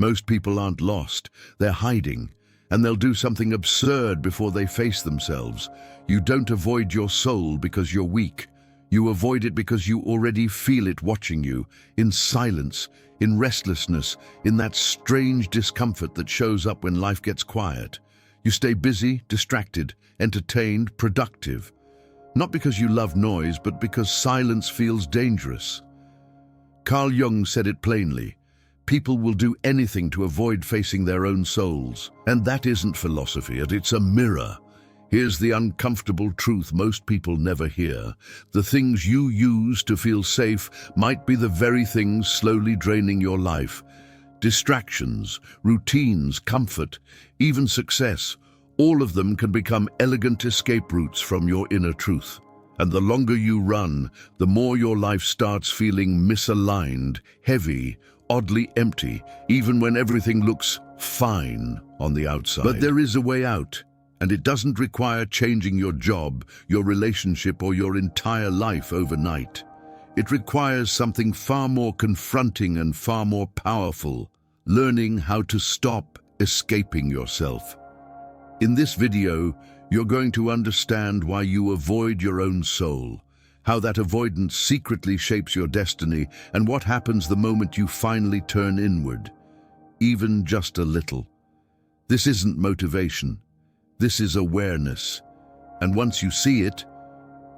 Most people aren't lost, they're hiding, and they'll do something absurd before they face themselves. You don't avoid your soul because you're weak. You avoid it because you already feel it watching you, in silence, in restlessness, in that strange discomfort that shows up when life gets quiet. You stay busy, distracted, entertained, productive. Not because you love noise, but because silence feels dangerous. Carl Jung said it plainly. People will do anything to avoid facing their own souls. And that isn't philosophy, it's a mirror. Here's the uncomfortable truth most people never hear. The things you use to feel safe might be the very things slowly draining your life. Distractions, routines, comfort, even success, all of them can become elegant escape routes from your inner truth. And the longer you run, the more your life starts feeling misaligned, heavy, oddly empty, even when everything looks fine on the outside. But there is a way out. And it doesn't require changing your job, your relationship, or your entire life overnight. It requires something far more confronting and far more powerful: learning how to stop escaping yourself. In this video, you're going to understand why you avoid your own soul, how that avoidance secretly shapes your destiny, and what happens the moment you finally turn inward, even just a little. This isn't motivation. This is awareness, and once you see it,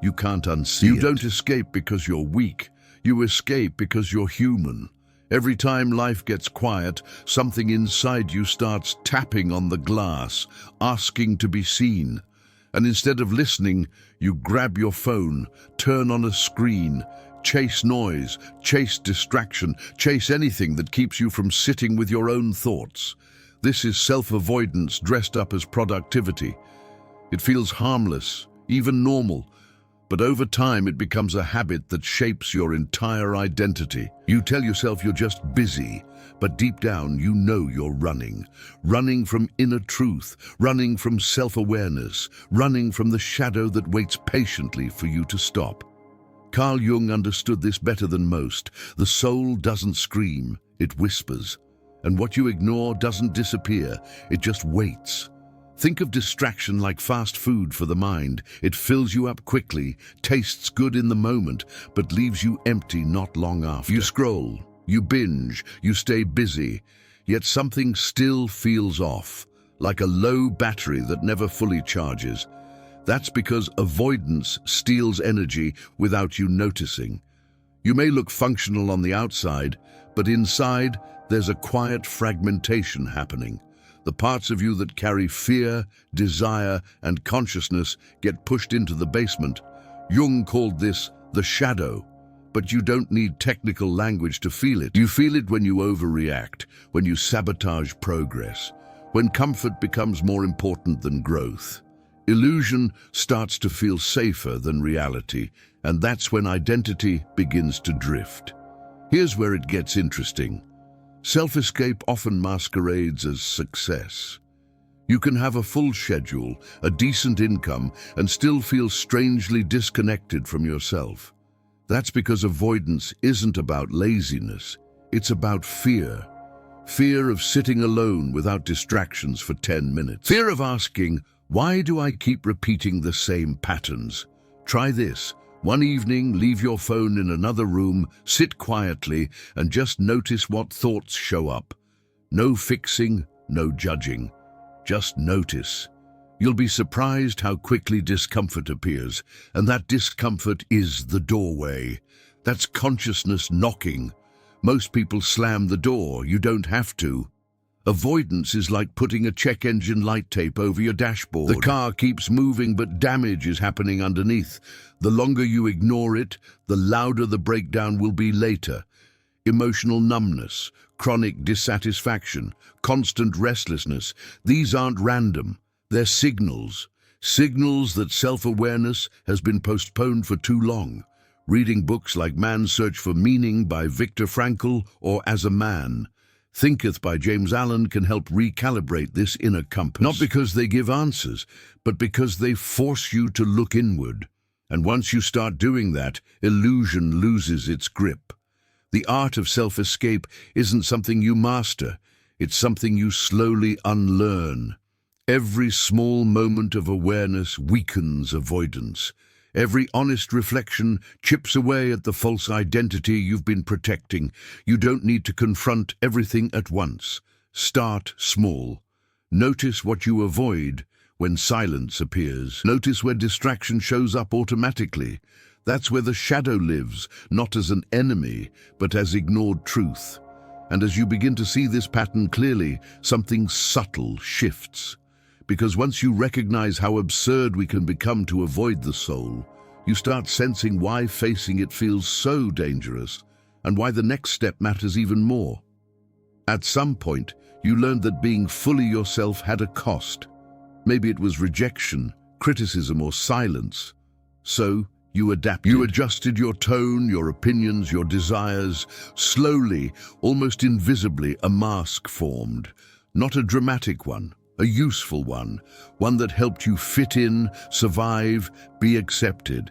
you can't unsee it. You don't escape because you're weak. You escape because you're human. Every time life gets quiet, something inside you starts tapping on the glass, asking to be seen. And instead of listening, you grab your phone, turn on a screen, chase noise, chase distraction, chase anything that keeps you from sitting with your own thoughts. This is self-avoidance dressed up as productivity. It feels harmless, even normal, but over time it becomes a habit that shapes your entire identity. You tell yourself you're just busy, but deep down you know you're running. Running from inner truth, running from self-awareness, running from the shadow that waits patiently for you to stop. Carl Jung understood this better than most. The soul doesn't scream, it whispers. And what you ignore doesn't disappear, it just waits. Think of distraction like fast food for the mind. It fills you up quickly, tastes good in the moment, but leaves you empty not long after. You scroll, you binge, you stay busy, yet something still feels off, like a low battery that never fully charges. That's because avoidance steals energy without you noticing. You may look functional on the outside, but inside, there's a quiet fragmentation happening. The parts of you that carry fear, desire, and consciousness get pushed into the basement. Jung called this the shadow. But you don't need technical language to feel it. You feel it when you overreact, when you sabotage progress, when comfort becomes more important than growth. Illusion starts to feel safer than reality, and that's when identity begins to drift. Here's where it gets interesting. Self-escape often masquerades as success. You can have a full schedule, a decent income, and still feel strangely disconnected from yourself. That's because avoidance isn't about laziness, it's about fear. Fear of sitting alone without distractions for 10 minutes. Fear of asking, why do I keep repeating the same patterns? Try this. One evening, leave your phone in another room, sit quietly, and just notice what thoughts show up. No fixing, no judging. Just notice. You'll be surprised how quickly discomfort appears, and that discomfort is the doorway. That's consciousness knocking. Most people slam the door, you don't have to. Avoidance is like putting a check engine light tape over your dashboard. The car keeps moving, but damage is happening underneath. The longer you ignore it, the louder the breakdown will be later. Emotional numbness, chronic dissatisfaction, constant restlessness, these aren't random. They're signals. Signals that self-awareness has been postponed for too long. Reading books like Man's Search for Meaning by Viktor Frankl or As a Man, Thinketh by James Allen can help recalibrate this inner compass. Not because they give answers, but because they force you to look inward. And once you start doing that, illusion loses its grip. The art of self-escape isn't something you master. It's something you slowly unlearn. Every small moment of awareness weakens avoidance. Every honest reflection chips away at the false identity you've been protecting. You don't need to confront everything at once. Start small. Notice what you avoid when silence appears. Notice where distraction shows up automatically. That's where the shadow lives, not as an enemy, but as ignored truth. And as you begin to see this pattern clearly, something subtle shifts. Because once you recognize how absurd we can become to avoid the soul, you start sensing why facing it feels so dangerous and why the next step matters even more. At some point, you learned that being fully yourself had a cost. Maybe it was rejection, criticism, or silence. So, you adapted. You adjusted your tone, your opinions, your desires. Slowly, almost invisibly, a mask formed. Not a dramatic one, a useful one that helped you fit in, survive, be accepted.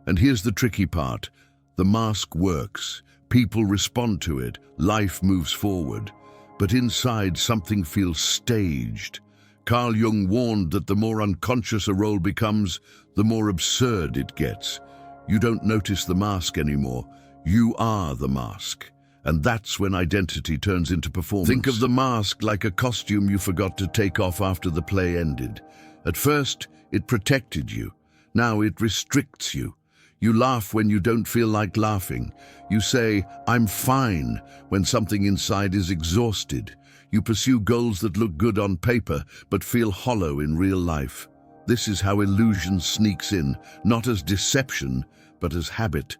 And here's the tricky part. The mask works. People respond to it. Life moves forward. But inside, something feels staged. Carl Jung warned that the more unconscious a role becomes, the more absurd it gets. You don't notice the mask anymore. You are the mask. And that's when identity turns into performance. Think of the mask like a costume you forgot to take off after the play ended. At first, it protected you. Now it restricts you. You laugh when you don't feel like laughing. You say, "I'm fine," when something inside is exhausted. You pursue goals that look good on paper, but feel hollow in real life. This is how illusion sneaks in, not as deception, but as habit.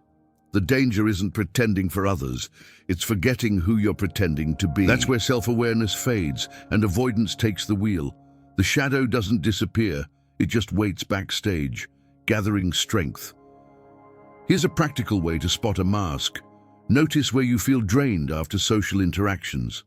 The danger isn't pretending for others, it's forgetting who you're pretending to be. That's where self-awareness fades and avoidance takes the wheel. The shadow doesn't disappear, it just waits backstage, gathering strength. Here's a practical way to spot a mask. Notice where you feel drained after social interactions.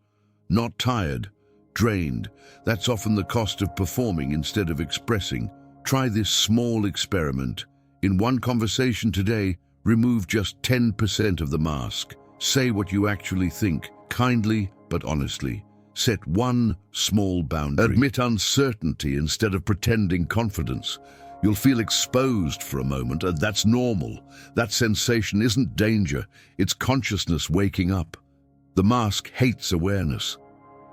Not tired, drained. That's often the cost of performing instead of expressing. Try this small experiment. In one conversation today, remove just 10% of the mask. Say what you actually think, kindly but honestly. Set one small boundary. Admit uncertainty instead of pretending confidence. You'll feel exposed for a moment, and that's normal. That sensation isn't danger, it's consciousness waking up. The mask hates awareness.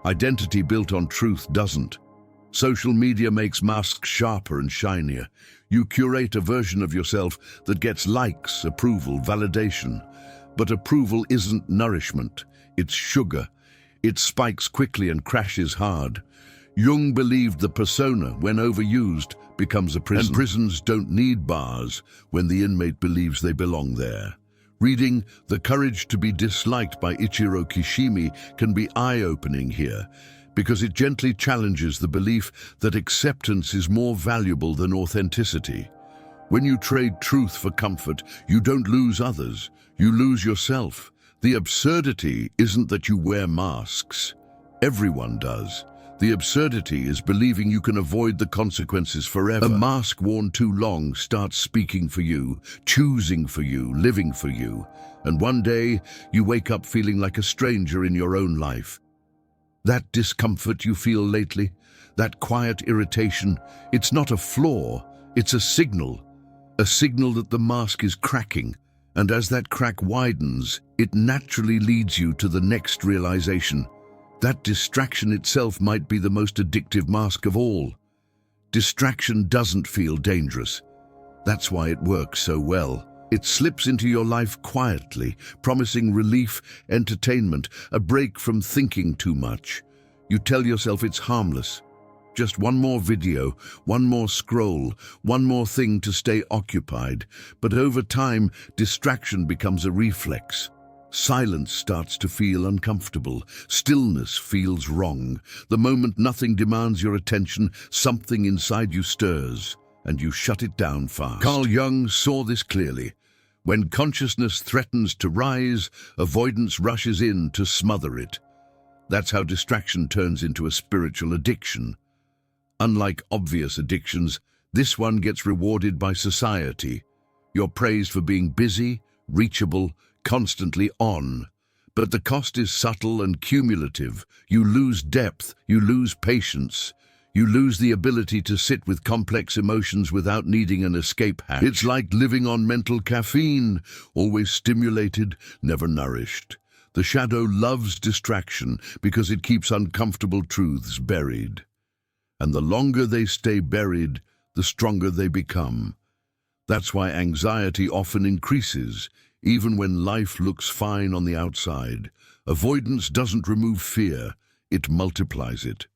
Identity built on truth doesn't. Social media makes masks sharper and shinier. You curate a version of yourself that gets likes, approval, validation. But approval isn't nourishment, it's sugar. It spikes quickly and crashes hard. Jung believed the persona, when overused, becomes a prison. And prisons don't need bars when the inmate believes they belong there. Reading The Courage to be Disliked by Ichiro Kishimi can be eye-opening here, because it gently challenges the belief that acceptance is more valuable than authenticity. When you trade truth for comfort, you don't lose others, you lose yourself. The absurdity isn't that you wear masks. Everyone does. The absurdity is believing you can avoid the consequences forever. A mask worn too long starts speaking for you, choosing for you, living for you. And one day, you wake up feeling like a stranger in your own life. That discomfort you feel lately, that quiet irritation, it's not a flaw, it's a signal that the mask is cracking. And as that crack widens, it naturally leads you to the next realization. That distraction itself might be the most addictive mask of all. Distraction doesn't feel dangerous. That's why it works so well. It slips into your life quietly, promising relief, entertainment, a break from thinking too much. You tell yourself it's harmless. Just one more video, one more scroll, one more thing to stay occupied. But over time, distraction becomes a reflex. Silence starts to feel uncomfortable. Stillness feels wrong. The moment nothing demands your attention, something inside you stirs, and you shut it down fast. Carl Jung saw this clearly. When consciousness threatens to rise, avoidance rushes in to smother it. That's how distraction turns into a spiritual addiction. Unlike obvious addictions, this one gets rewarded by society. You're praised for being busy, reachable, constantly on. But the cost is subtle and cumulative. You lose depth, you lose patience, you lose the ability to sit with complex emotions without needing an escape hatch. It's like living on mental caffeine, always stimulated, never nourished. The shadow loves distraction because it keeps uncomfortable truths buried. And the longer they stay buried, the stronger they become. That's why anxiety often increases, even when life looks fine on the outside. Avoidance doesn't remove fear, it multiplies it.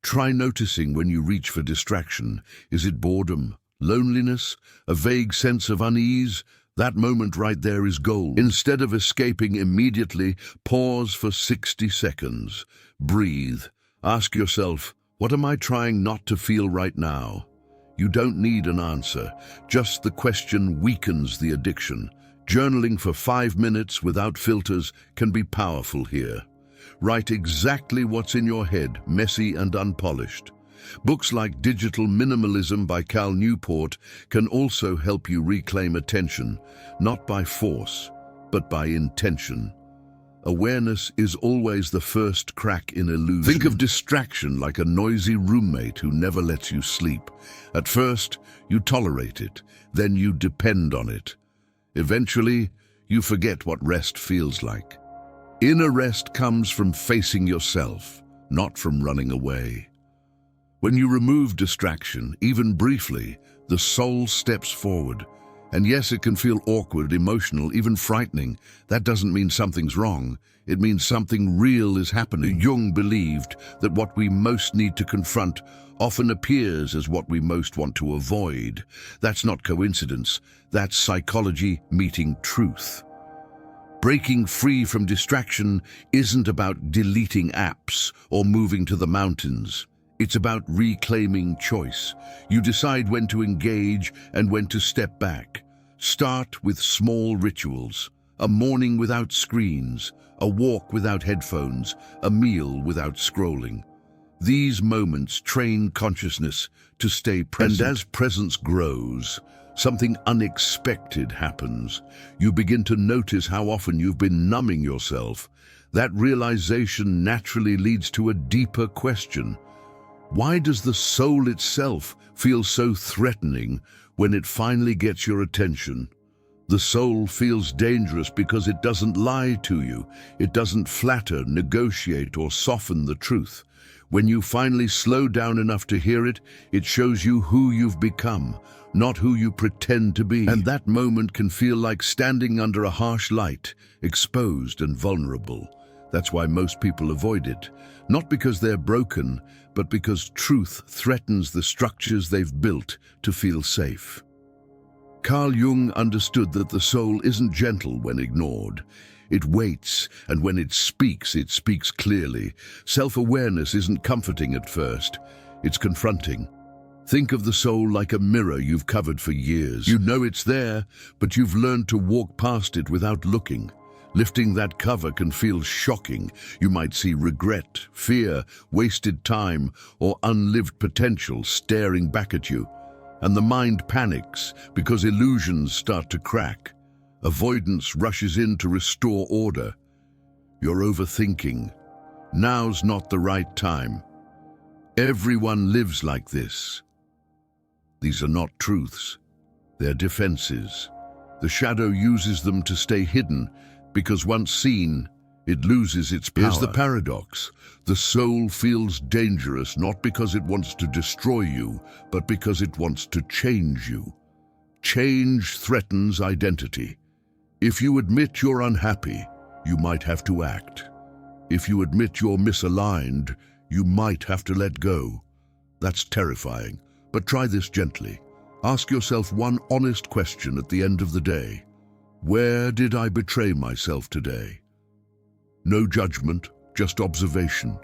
Try noticing when you reach for distraction. Is it boredom, loneliness, a vague sense of unease? That moment right there is gold. Instead of escaping immediately, pause for 60 seconds. Breathe. Ask yourself, what am I trying not to feel right now? You don't need an answer. Just the question weakens the addiction. Journaling for 5 minutes without filters can be powerful here. Write exactly what's in your head, messy and unpolished. Books like Digital Minimalism by Cal Newport can also help you reclaim attention, not by force, but by intention. Awareness is always the first crack in illusion. Think of distraction like a noisy roommate who never lets you sleep. At first, you tolerate it, then you depend on it. Eventually, you forget what rest feels like. Inner rest comes from facing yourself, not from running away. When you remove distraction, even briefly, the soul steps forward. And yes, it can feel awkward, emotional, even frightening. That doesn't mean something's wrong. It means something real is happening. Jung believed that what we most need to confront often appears as what we most want to avoid. That's not coincidence. That's psychology meeting truth. Breaking free from distraction isn't about deleting apps or moving to the mountains. It's about reclaiming choice. You decide when to engage and when to step back. Start with small rituals. A morning without screens, a walk without headphones, a meal without scrolling. These moments train consciousness to stay present. And as presence grows, something unexpected happens. You begin to notice how often you've been numbing yourself. That realization naturally leads to a deeper question. Why does the soul itself feel so threatening when it finally gets your attention? The soul feels dangerous because it doesn't lie to you. It doesn't flatter, negotiate, or soften the truth. When you finally slow down enough to hear it, it shows you who you've become, not who you pretend to be. And that moment can feel like standing under a harsh light, exposed and vulnerable. That's why most people avoid it. Not because they're broken, but because truth threatens the structures they've built to feel safe. Carl Jung understood that the soul isn't gentle when ignored. It waits, and when it speaks clearly. Self-awareness isn't comforting at first. It's confronting. Think of the soul like a mirror you've covered for years. You know it's there, but you've learned to walk past it without looking. Lifting that cover can feel shocking. You might see regret, fear, wasted time, or unlived potential staring back at you. And the mind panics because illusions start to crack. Avoidance rushes in to restore order. You're overthinking. Now's not the right time. Everyone lives like this. These are not truths. They're defenses. The shadow uses them to stay hidden, because once seen, it loses its power. Here's the paradox. The soul feels dangerous not because it wants to destroy you, but because it wants to change you. Change threatens identity. If you admit you're unhappy, you might have to act. If you admit you're misaligned, you might have to let go. That's terrifying, but try this gently. Ask yourself one honest question at the end of the day. Where did I betray myself today? No judgment, just observation.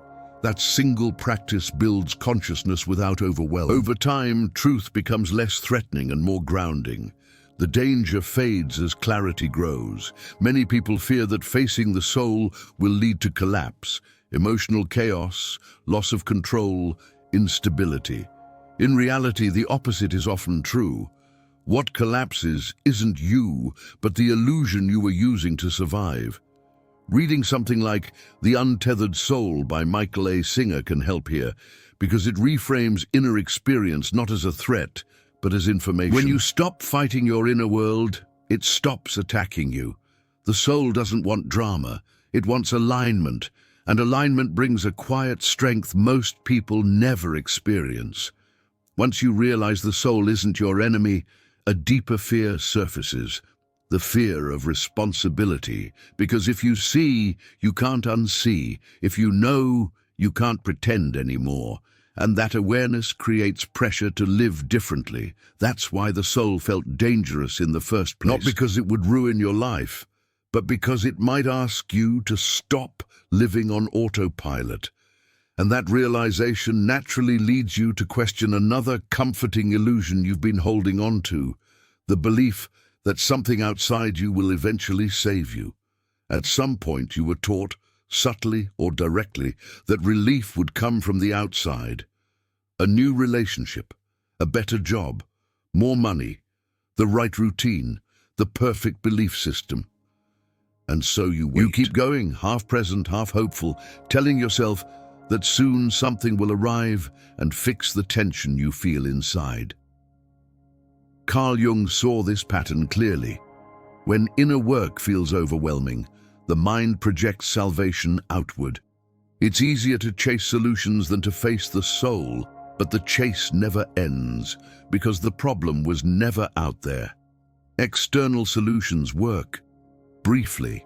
That single practice builds consciousness without overwhelm. Over time, truth becomes less threatening and more grounding. The danger fades as clarity grows. Many people fear that facing the soul will lead to collapse, emotional chaos, loss of control, instability. In reality, the opposite is often true. What collapses isn't you, but the illusion you were using to survive. Reading something like The Untethered Soul by Michael A. Singer can help here, because it reframes inner experience not as a threat, but as information. When you stop fighting your inner world, it stops attacking you. The soul doesn't want drama, it wants alignment, and alignment brings a quiet strength most people never experience. Once you realize the soul isn't your enemy, a deeper fear surfaces. The fear of responsibility, because if you see, you can't unsee. If you know, you can't pretend anymore. And that awareness creates pressure to live differently. That's why the soul felt dangerous in the first place. Not because it would ruin your life, but because it might ask you to stop living on autopilot. And that realization naturally leads you to question another comforting illusion you've been holding on to, the belief that something outside you will eventually save you. At some point you were taught, subtly or directly, that relief would come from the outside. A new relationship, a better job, more money, the right routine, the perfect belief system. And so you wait. You keep going, half present, half hopeful, telling yourself that soon something will arrive and fix the tension you feel inside. Carl Jung saw this pattern clearly. When inner work feels overwhelming, the mind projects salvation outward. It's easier to chase solutions than to face the soul, but the chase never ends because the problem was never out there. External solutions work, briefly.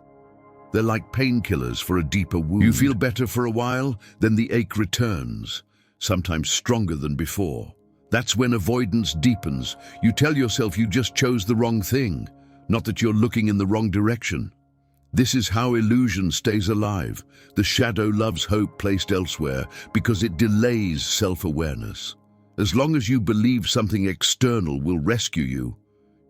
They're like painkillers for a deeper wound. You feel better for a while, then the ache returns, sometimes stronger than before. That's when avoidance deepens. You tell yourself you just chose the wrong thing, not that you're looking in the wrong direction. This is how illusion stays alive. The shadow loves hope placed elsewhere because it delays self-awareness. As long as you believe something external will rescue you,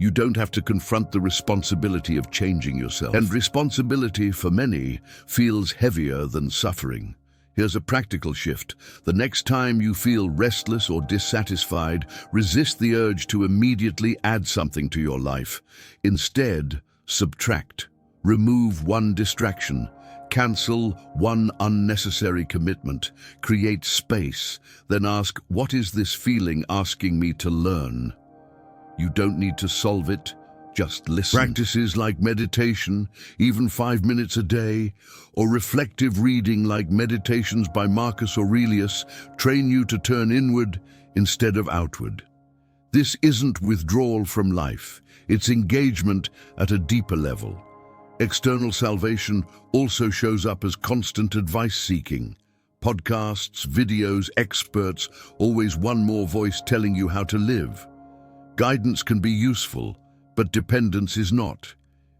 you don't have to confront the responsibility of changing yourself. And responsibility, for many, feels heavier than suffering. Here's a practical shift. The next time you feel restless or dissatisfied, resist the urge to immediately add something to your life. Instead, subtract. Remove one distraction. Cancel one unnecessary commitment. Create space. Then ask, what is this feeling asking me to learn? You don't need to solve it. Just listen. Practices like meditation, even 5 minutes a day, or reflective reading like Meditations by Marcus Aurelius, train you to turn inward instead of outward. This isn't withdrawal from life, it's engagement at a deeper level. External salvation also shows up as constant advice-seeking. Podcasts, videos, experts, always one more voice telling you how to live. Guidance can be useful, but dependence is not.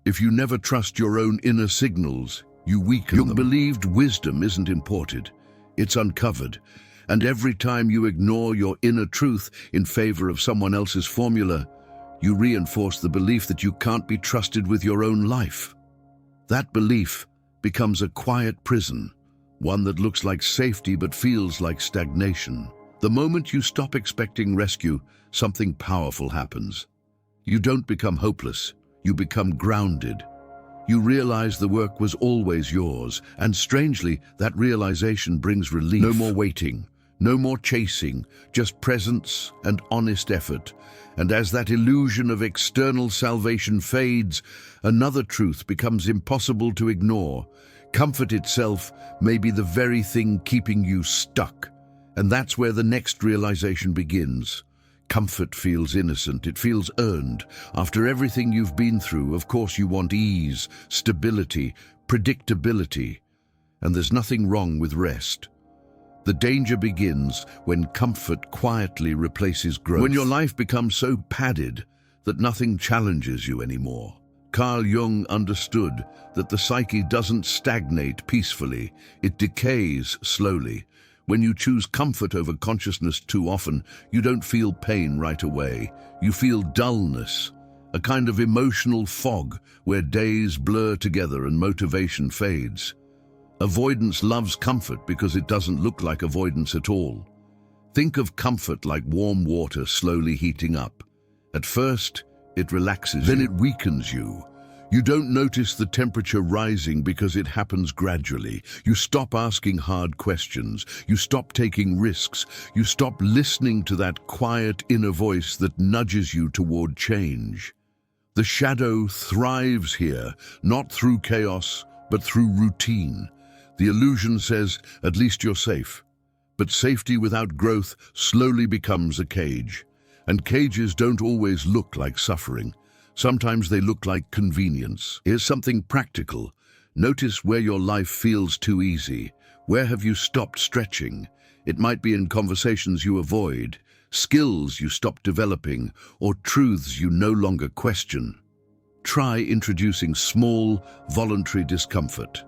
If you never trust your own inner signals, you weaken them. Your believed wisdom isn't imported, it's uncovered. And every time you ignore your inner truth in favor of someone else's formula, you reinforce the belief that you can't be trusted with your own life. That belief becomes a quiet prison, one that looks like safety but feels like stagnation. The moment you stop expecting rescue, something powerful happens. You don't become hopeless, you become grounded. You realize the work was always yours, and strangely, that realization brings relief. No more waiting, no more chasing, just presence and honest effort. And as that illusion of external salvation fades, another truth becomes impossible to ignore. Comfort itself may be the very thing keeping you stuck. And that's where the next realization begins. Comfort feels innocent, it feels earned. After everything you've been through, of course you want ease, stability, predictability. And there's nothing wrong with rest. The danger begins when comfort quietly replaces growth. When your life becomes so padded that nothing challenges you anymore. Carl Jung understood that the psyche doesn't stagnate peacefully, it decays slowly. When you choose comfort over consciousness too often, you don't feel pain right away. You feel dullness, a kind of emotional fog where days blur together and motivation fades. Avoidance loves comfort because it doesn't look like avoidance at all. Think of comfort like warm water slowly heating up. At first, it relaxes you. Then it weakens you. You don't notice the temperature rising because it happens gradually. You stop asking hard questions. You stop taking risks. You stop listening to that quiet inner voice that nudges you toward change. The shadow thrives here, not through chaos, but through routine. The illusion says, at least you're safe. But safety without growth slowly becomes a cage. And cages don't always look like suffering. Sometimes they look like convenience. Here's something practical. Notice where your life feels too easy. Where have you stopped stretching? It might be in conversations you avoid, skills you stop developing, or truths you no longer question. Try introducing small, voluntary discomfort.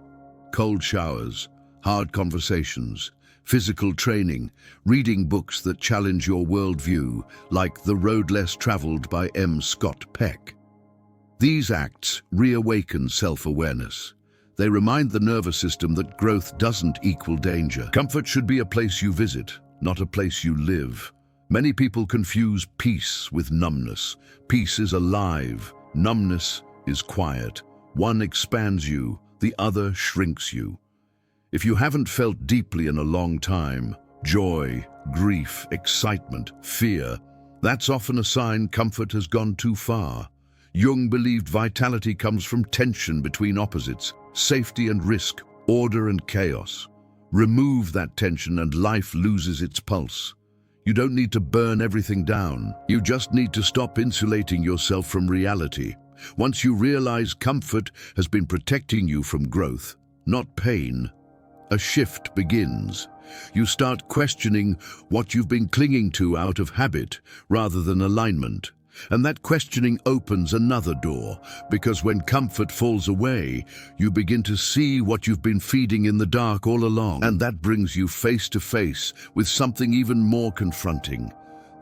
Cold showers, hard conversations, physical training, reading books that challenge your worldview, like The Road Less Traveled by M. Scott Peck. These acts reawaken self-awareness. They remind the nervous system that growth doesn't equal danger. Comfort should be a place you visit, not a place you live. Many people confuse peace with numbness. Peace is alive. Numbness is quiet. One expands you, the other shrinks you. If you haven't felt deeply in a long time, joy, grief, excitement, fear, that's often a sign comfort has gone too far. Jung believed vitality comes from tension between opposites, safety and risk, order and chaos. Remove that tension and life loses its pulse. You don't need to burn everything down. You just need to stop insulating yourself from reality. Once you realize comfort has been protecting you from growth, not pain, a shift begins. You start questioning what you've been clinging to out of habit rather than alignment. And that questioning opens another door, because when comfort falls away, you begin to see what you've been feeding in the dark all along. And that brings you face to face with something even more confronting,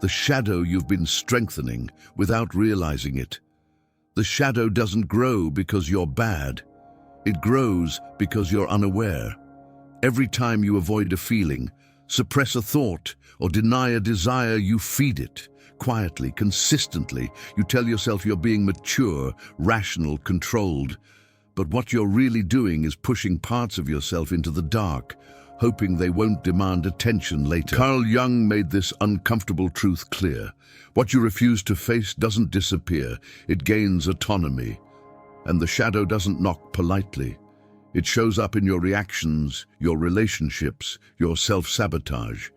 the shadow you've been strengthening without realizing it. The shadow doesn't grow because you're bad. It grows because you're unaware. Every time you avoid a feeling, suppress a thought, or deny a desire, you feed it. Quietly, consistently, you tell yourself you're being mature, rational, controlled. But what you're really doing is pushing parts of yourself into the dark, hoping they won't demand attention later. Carl Jung made this uncomfortable truth clear. What you refuse to face doesn't disappear, it gains autonomy. And the shadow doesn't knock politely. It shows up in your reactions, your relationships, your self-sabotage.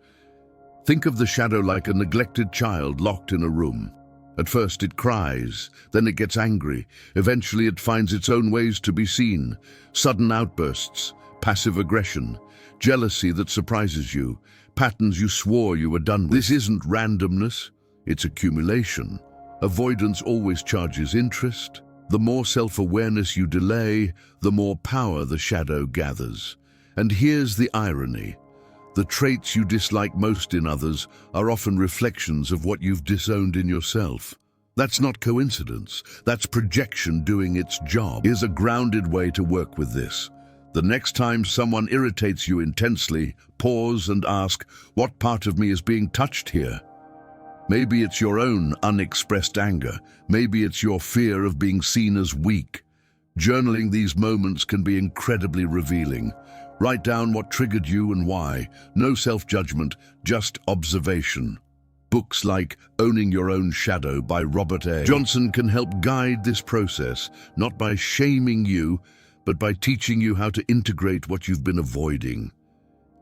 Think of the shadow like a neglected child locked in a room. At first it cries, then it gets angry. Eventually it finds its own ways to be seen. Sudden outbursts, passive aggression, jealousy that surprises you, patterns you swore you were done with. This isn't randomness, it's accumulation. Avoidance always charges interest. The more self-awareness you delay, the more power the shadow gathers. And here's the irony. The traits you dislike most in others are often reflections of what you've disowned in yourself. That's not coincidence. That's projection doing its job. Here's a grounded way to work with this. The next time someone irritates you intensely, pause and ask, what part of me is being touched here? Maybe it's your own unexpressed anger. Maybe it's your fear of being seen as weak. Journaling these moments can be incredibly revealing. Write down what triggered you and why. No self-judgment, just observation. Books like Owning Your Own Shadow by Robert A. Johnson can help guide this process, not by shaming you, but by teaching you how to integrate what you've been avoiding.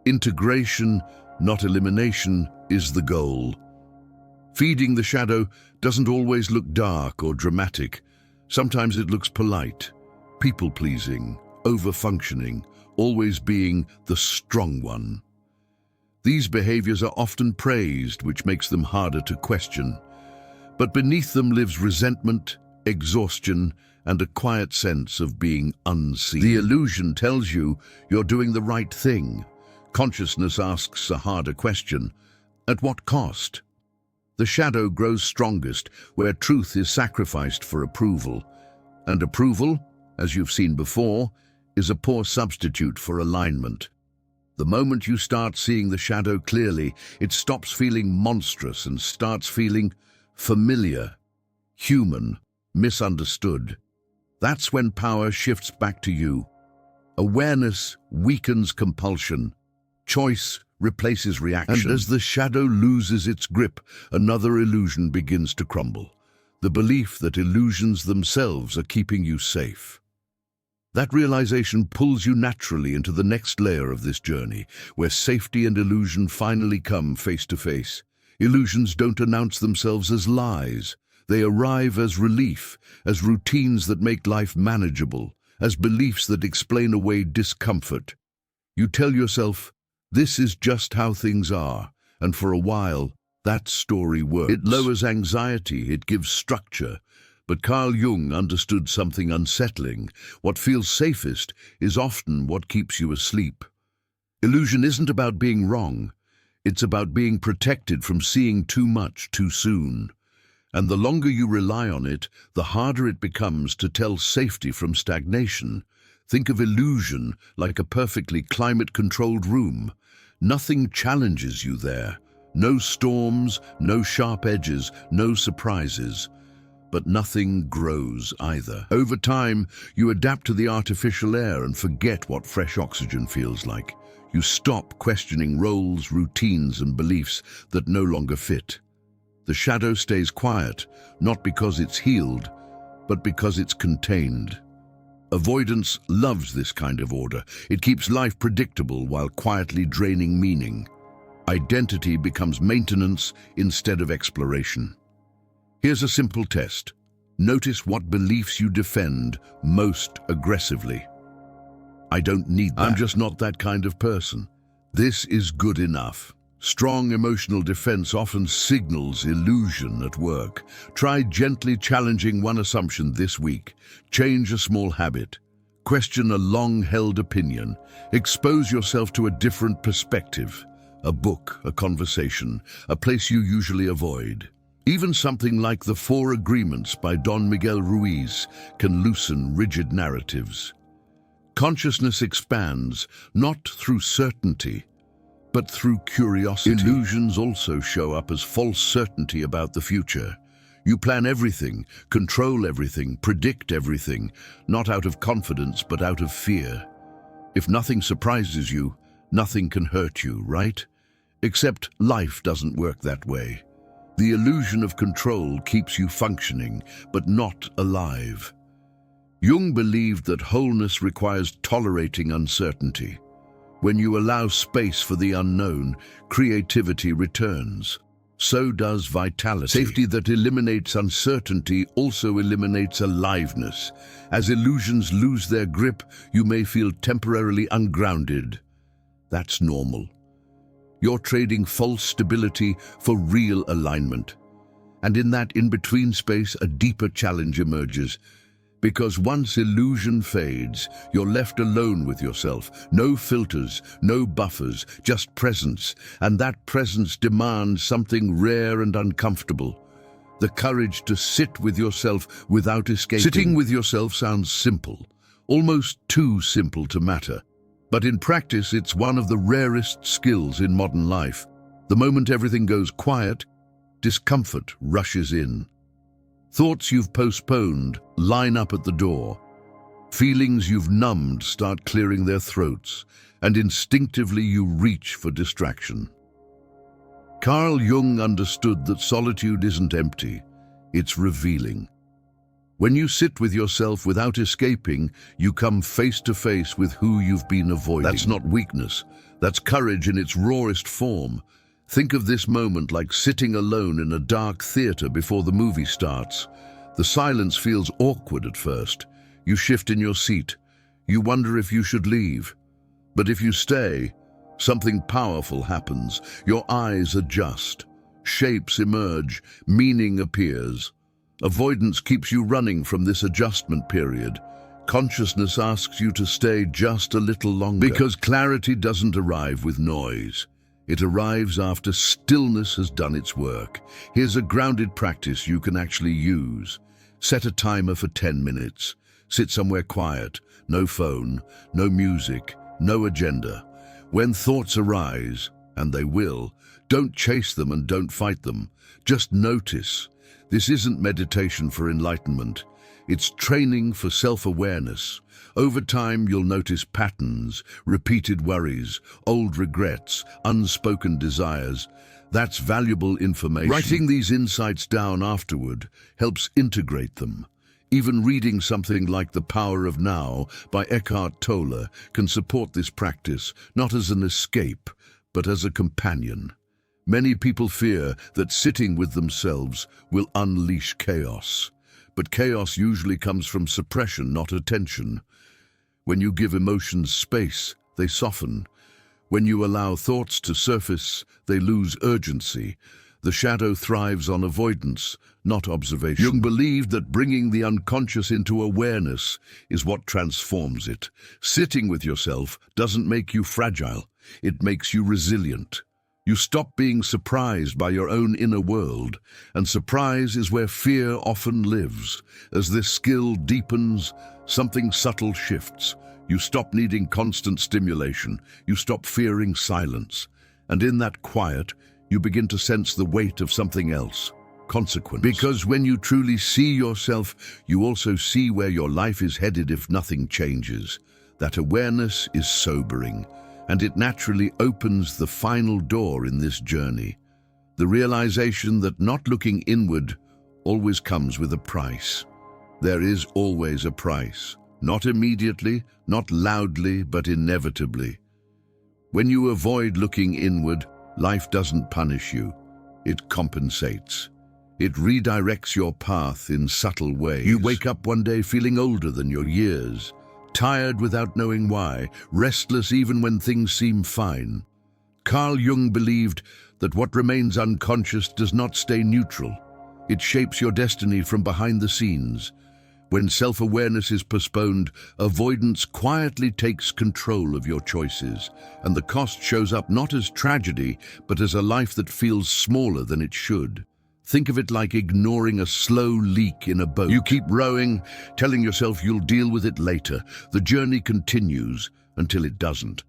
Integration, not elimination, is the goal. Feeding the shadow doesn't always look dark or dramatic. Sometimes it looks polite, people-pleasing, over-functioning, always being the strong one. These behaviors are often praised, which makes them harder to question. But beneath them lives resentment, exhaustion, and a quiet sense of being unseen. The illusion tells you you're doing the right thing. Consciousness asks a harder question. At what cost? The shadow grows strongest where truth is sacrificed for approval. And approval, as you've seen before, is a poor substitute for alignment. The moment you start seeing the shadow clearly, it stops feeling monstrous and starts feeling familiar, human, misunderstood. That's when power shifts back to you. Awareness weakens compulsion. Choice replaces reaction. And as the shadow loses its grip, another illusion begins to crumble. The belief that illusions themselves are keeping you safe. That realization pulls you naturally into the next layer of this journey, where safety and illusion finally come face to face. Illusions don't announce themselves as lies. They arrive as relief, as routines that make life manageable, as beliefs that explain away discomfort. You tell yourself, this is just how things are, and for a while, that story works. It lowers anxiety, it gives structure. But Carl Jung understood something unsettling. What feels safest is often what keeps you asleep. Illusion isn't about being wrong. It's about being protected from seeing too much too soon. And the longer you rely on it, the harder it becomes to tell safety from stagnation. Think of illusion like a perfectly climate-controlled room. Nothing challenges you there. No storms, no sharp edges, no surprises. But nothing grows either. Over time, you adapt to the artificial air and forget what fresh oxygen feels like. You stop questioning roles, routines, and beliefs that no longer fit. The shadow stays quiet, not because it's healed, but because it's contained. Avoidance loves this kind of order. It keeps life predictable while quietly draining meaning. Identity becomes maintenance instead of exploration. Here's a simple test. Notice what beliefs you defend most aggressively. I don't need that. I'm just not that kind of person. This is good enough. Strong emotional defense often signals illusion at work. Try gently challenging one assumption this week. Change a small habit. Question a long-held opinion. Expose yourself to a different perspective. A book, a conversation, a place you usually avoid. Even something like The Four Agreements by Don Miguel Ruiz can loosen rigid narratives. Consciousness expands, not through certainty, but through curiosity. Illusions also show up as false certainty about the future. You plan everything, control everything, predict everything, not out of confidence but out of fear. If nothing surprises you, nothing can hurt you, right? Except life doesn't work that way. The illusion of control keeps you functioning, but not alive. Jung believed that wholeness requires tolerating uncertainty. When you allow space for the unknown, creativity returns. So does vitality. Safety that eliminates uncertainty also eliminates aliveness. As illusions lose their grip, you may feel temporarily ungrounded. That's normal. You're trading false stability for real alignment. And in that in-between space, a deeper challenge emerges. Because once illusion fades, you're left alone with yourself. No filters, no buffers, just presence. And that presence demands something rare and uncomfortable. The courage to sit with yourself without escaping. Sitting with yourself sounds simple, almost too simple to matter. But in practice, it's one of the rarest skills in modern life. The moment everything goes quiet, discomfort rushes in. Thoughts you've postponed line up at the door. Feelings you've numbed start clearing their throats, and instinctively you reach for distraction. Carl Jung understood that solitude isn't empty, it's revealing. When you sit with yourself without escaping, you come face to face with who you've been avoiding. That's not weakness, that's courage in its rawest form. Think of this moment like sitting alone in a dark theater before the movie starts. The silence feels awkward at first. You shift in your seat. You wonder if you should leave. But if you stay, something powerful happens. Your eyes adjust. Shapes emerge. Meaning appears. Avoidance keeps you running from this adjustment period. Consciousness asks you to stay just a little longer. Because clarity doesn't arrive with noise. It arrives after stillness has done its work. Here's a grounded practice you can actually use. Set a timer for 10 minutes. Sit somewhere quiet. No phone, no music, no agenda. When thoughts arise, and they will, don't chase them and don't fight them. Just notice. This isn't meditation for enlightenment. It's training for self-awareness. Over time, you'll notice patterns, repeated worries, old regrets, unspoken desires. That's valuable information. Writing these insights down afterward helps integrate them. Even reading something like The Power of Now by Eckhart Tolle can support this practice, not as an escape, but as a companion. Many people fear that sitting with themselves will unleash chaos. But chaos usually comes from suppression, not attention. When you give emotions space, they soften. When you allow thoughts to surface, they lose urgency. The shadow thrives on avoidance, not observation. Jung believed that bringing the unconscious into awareness is what transforms it. Sitting with yourself doesn't make you fragile, it makes you resilient. You stop being surprised by your own inner world, and surprise is where fear often lives. As this skill deepens, something subtle shifts. You stop needing constant stimulation, you stop fearing silence, and in that quiet, you begin to sense the weight of something else, consequence. Because when you truly see yourself, you also see where your life is headed if nothing changes. That awareness is sobering, and it naturally opens the final door in this journey. The realization that not looking inward always comes with a price. There is always a price, not immediately, not loudly, but inevitably. When you avoid looking inward, life doesn't punish you, it compensates. It redirects your path in subtle ways. You wake up one day feeling older than your years, tired without knowing why, restless even when things seem fine. Carl Jung believed that what remains unconscious does not stay neutral. It shapes your destiny from behind the scenes. When self-awareness is postponed, avoidance quietly takes control of your choices, and the cost shows up not as tragedy, but as a life that feels smaller than it should. Think of it like ignoring a slow leak in a boat. You keep rowing, telling yourself you'll deal with it later. The journey continues until it doesn't.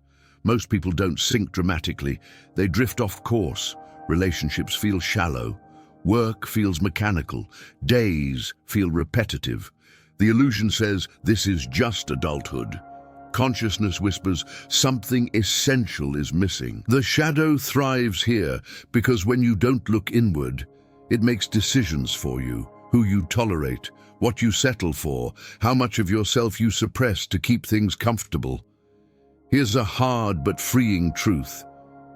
Most people don't sink dramatically. They drift off course. Relationships feel shallow. Work feels mechanical. Days feel repetitive. The illusion says, this is just adulthood. Consciousness whispers, something essential is missing. The shadow thrives here because when you don't look inward, it makes decisions for you, who you tolerate, what you settle for, how much of yourself you suppress to keep things comfortable. Here's a hard but freeing truth.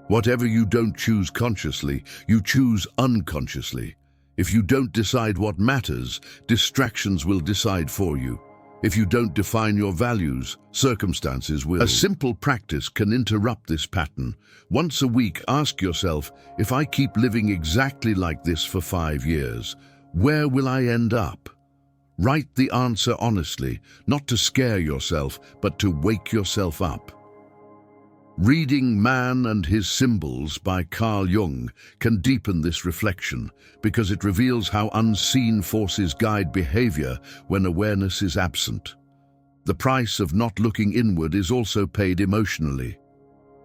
Whatever you don't choose consciously, you choose unconsciously. If you don't decide what matters, distractions will decide for you. If you don't define your values, circumstances will. A simple practice can interrupt this pattern. Once a week, ask yourself, if I keep living exactly like this for 5 years, where will I end up? Write the answer honestly, not to scare yourself, but to wake yourself up. Reading Man and His Symbols by Carl Jung can deepen this reflection because it reveals how unseen forces guide behavior when awareness is absent. The price of not looking inward is also paid emotionally.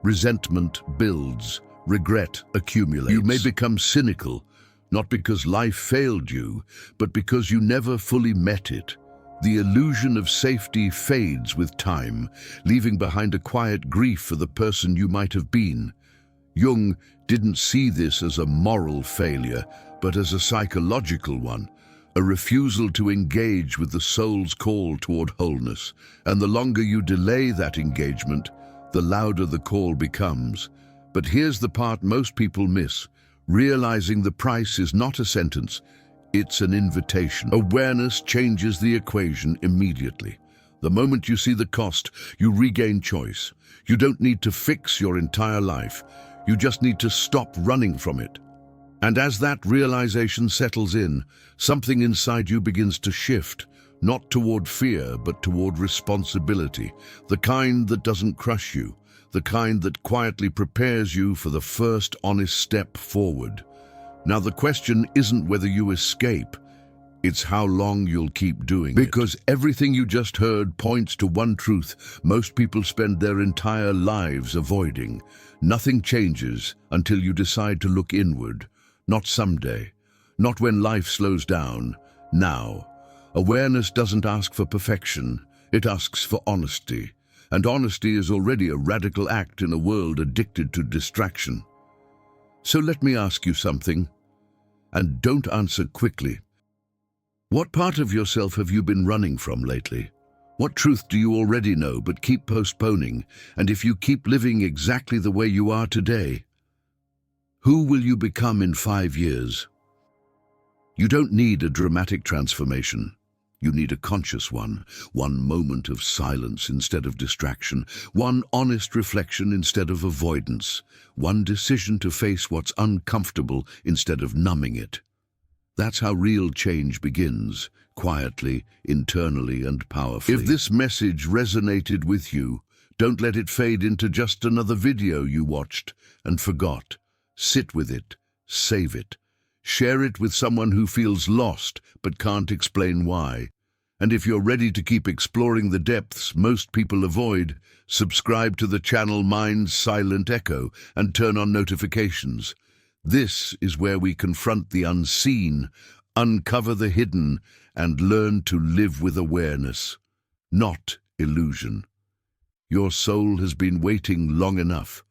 Resentment builds, regret accumulates. You may become cynical, not because life failed you, but because you never fully met it. The illusion of safety fades with time, leaving behind a quiet grief for the person you might have been. Jung didn't see this as a moral failure, but as a psychological one, a refusal to engage with the soul's call toward wholeness. And the longer you delay that engagement, the louder the call becomes. But here's the part most people miss. Realizing the price is not a sentence, it's an invitation. Awareness changes the equation immediately. The moment you see the cost, you regain choice. You don't need to fix your entire life. You just need to stop running from it. And as that realization settles in, something inside you begins to shift, not toward fear, but toward responsibility, the kind that doesn't crush you, the kind that quietly prepares you for the first honest step forward. Now, the question isn't whether you escape, it's how long you'll keep doing it. Because everything you just heard points to one truth most people spend their entire lives avoiding. Nothing changes until you decide to look inward. Not someday, not when life slows down, now. Awareness doesn't ask for perfection, it asks for honesty. And honesty is already a radical act in a world addicted to distraction. So let me ask you something, and don't answer quickly. What part of yourself have you been running from lately? What truth do you already know but keep postponing? And if you keep living exactly the way you are today, who will you become in 5 years? You don't need a dramatic transformation. You need a conscious one moment of silence instead of distraction, one honest reflection instead of avoidance, one decision to face what's uncomfortable instead of numbing it. That's how real change begins, quietly, internally, and powerfully. If this message resonated with you, don't let it fade into just another video you watched and forgot. Sit with it, save it. Share it with someone who feels lost but can't explain why. And if you're ready to keep exploring the depths most people avoid, subscribe to the channel Mind's Silent Echo and turn on notifications. This is where we confront the unseen, uncover the hidden, and learn to live with awareness, not illusion. Your soul has been waiting long enough.